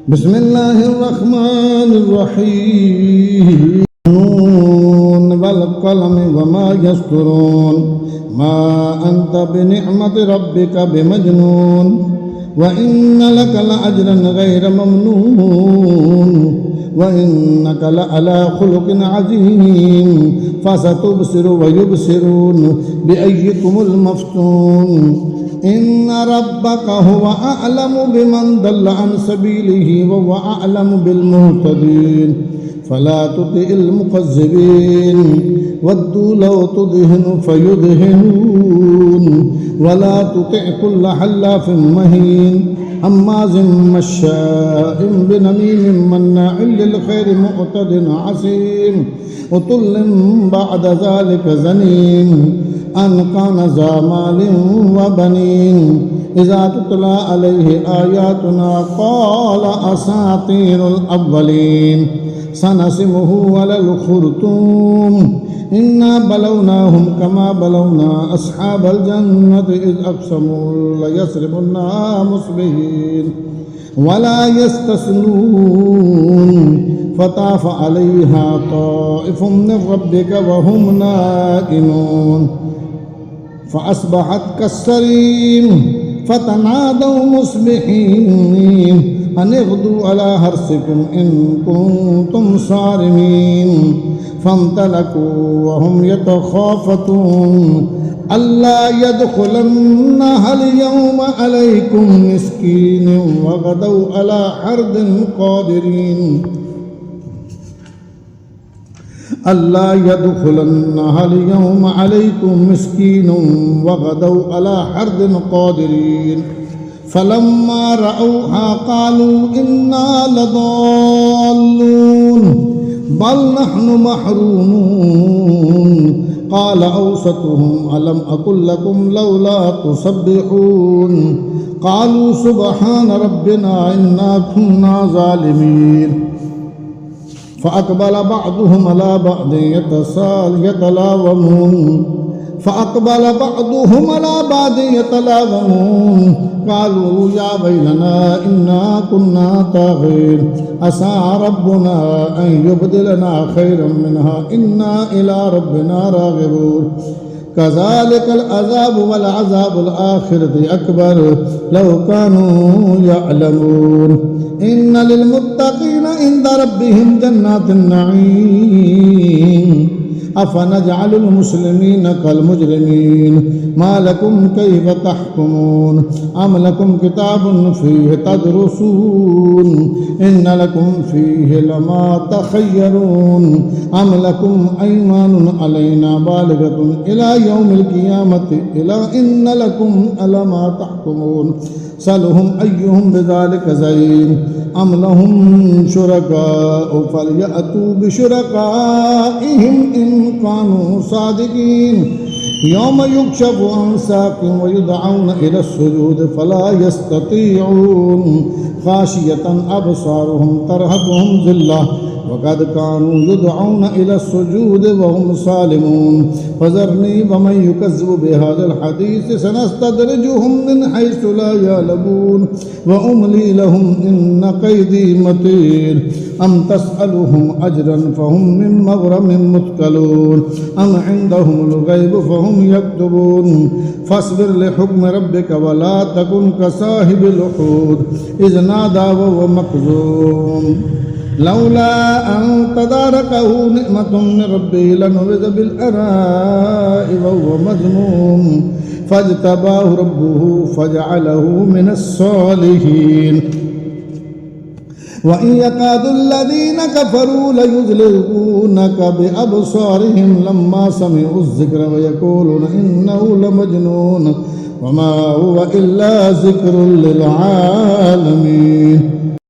بسم الله الرحمن الرحيم نون والقلم وما يسطرون ما أنت بنعمة ربك بمجنون وإن لك لأجرا غير ممنون وإنك لعلى خلق عظيم فستبصر ويبصرون بأيكم المفتون إن ربك هو أعلم بمن ضل عن سبيله وهو أعلم بالمهتدين فلا تطع المكذبين ودوا لو تدهن فيدهنون ولا تطع كل حلاف مهين هماز مشاء بنميم مناع للخير معتد عسيم عتل بعد ذلك زنيم أن كان ذا مال وبنين إذا تتلى عليه آياتنا قال أساطير الأولين سنسمه على الخرطوم إنا بلوناهم كما بلونا أصحاب الجنة إذ أقسموا ليصرمنها مصبحين ولا يستثنون فطاف عليها طائف من ربك وهم نائمون فأصبحت كالصريم فتنادوا مصبحين أن اغدوا على حرثكم إن كنتم صارمين فامتلكوا وهم يتخافتون ألا يدخلنها اليوم عليكم مسكين وغدوا على حرد قادرين ألا يدخلنها اليوم عليكم مسكين وغدوا على حرد قادرين فلما رأوها قالوا إنا لضالون بل نحن محرومون قال أوسطهم ألم أقل لكم لولا تسبحون قالوا سبحان ربنا إنا كنا ظالمين فأقبل بعضهم على بعض يتلاومون قالوا يا ويلنا إنا كنا طاغين عسى ربنا أن يبدلنا خيرا منها إنا إلى ربنا راغبون كذلك العذاب والعذاب الآخرة أكبر لو كانوا يعلمون إن للمتقين عند ربهم جنات النعيم أفنجعل المسلمين كالمجرمين ما لكم كيف تحكمون أم لكم كتاب فيه تدرسون إن لكم فيه لما تخيرون أم لكم أيمان علينا بالغة إلى يوم القيامة إلى إن لكم ألما تحكمون سلهم أيهم بذلك زعيم أم لهم شركاء فليأتوا بشركائهم إن كانوا صادقين يوم يكشف عن ساق ويدعون إلى السجود فلا يستطيعون خاشية أبصارهم ترهقهم ذلة وقد كانوا يدعون إلى السجود وهم سالمون فذرني ومن يكذب بهذا الحديث سنستدرجهم من حيث لا يعلمون وأملي لهم إن كيدي متين أم تسألهم أجرا فهم من مغرم مثقلون أم عندهم الغيب فهم يكتبون فاصبر لحكم ربك ولا تكن كصاحب الحوت إذ نادى وهو مكظوم لولا أن تداركه نعمة من ربه لنبذ بالعراء وهو مذموم فاجتباه ربه فجعله من الصالحين وإن يكاد الذين كفروا ليزلقونك بأبصارهم لما سمعوا الذكر ويقولون إنه لمجنون وما هو إلا ذكر للعالمين